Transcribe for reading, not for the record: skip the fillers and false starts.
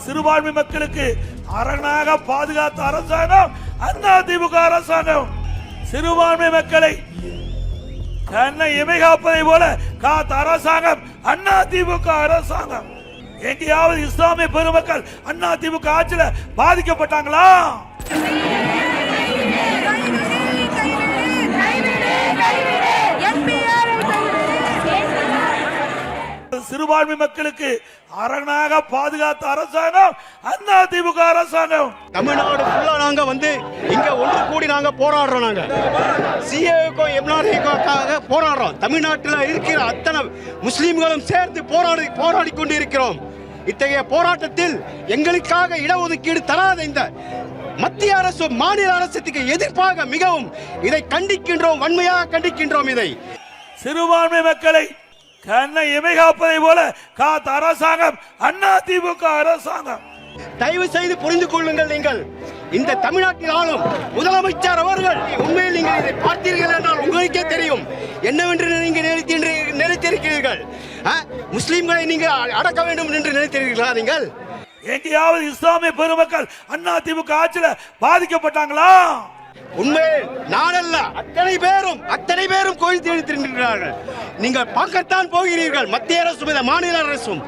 சிறுபான்மை மக்களுக்கு அரணாக பாதுகாத்த அரசாங்கம் அதிமுக அரசாங்கம். சிறுபான்மை மக்களை தன்னை இமை காப்பதை போல காத்த அரசாங்கம் அதிமுக அரசாங்கம். எங்கேயாவது இஸ்லாமிய பெருமக்கள் அதிமுக ஆட்சியில பாதிக்கப்பட்டாங்களா? சிறுபான்மை மக்களுக்கு அரணாக பாதுகாத்த அரசாங்கம் அதிமுக அரசாங்கம். தமிழ்நாடு ஃபுல்லா நாங்க வந்து இங்க ஒன்று கூடி நாங்க போராடுறோம். நாங்க சிஏவுக்கும் எம்ஆர்ஐக்காக போராடுறோம். தமிழ்நாட்டில் இருக்கிற அத்தனை முஸ்லிம்களும் சேர்ந்து போராடி கொண்டு இருக்கிறோம். இத்தகைய போராட்டத்தில் எங்களுக்காக இடஒதுக்கீடு தராத இந்த மத்திய அரசு மாநில அரசுக்கு எதிர்ப்பாக மிகவும் இதை கண்டிக்கின்றோம், வன்மையாக கண்டிக்கின்றோம். இதை சிறுபான்மை மக்களை தன்னை இமை காப்பதை போல காத்த அரசாங்கம் அதிமுக அரசாங்கம். தயவு செய்து புரிந்து கொள்ளுங்கள். நீங்கள் இந்த தமிழ்நாட்டில் ஆளும் முதலமைச்சர் அவர்கள் உண்மையில் நீங்கள் இதை பார்த்தீர்கள் என்றால் உங்களுக்கே தெரியும் என்னவென்று நீங்கள் நினைத்திருக்கிறீர்கள். முஸ்லிம்களை நீங்கள் அடக்க வேண்டும் என்று நினைத்திருக்கிறீர்களா? நீங்கள் எங்கேயாவது இஸ்லாமிய பெருமக்கள் அதிமுக ஆட்சியில பாதிக்கப்பட்டாங்களா? உண்மை நானல்ல, அத்தனை பேரும் கோயில் தேடி திரும்பினார்கள். நீங்கள் பார்க்கத்தான் போகிறீர்கள். மத்திய அரசும் மாநில அரசும்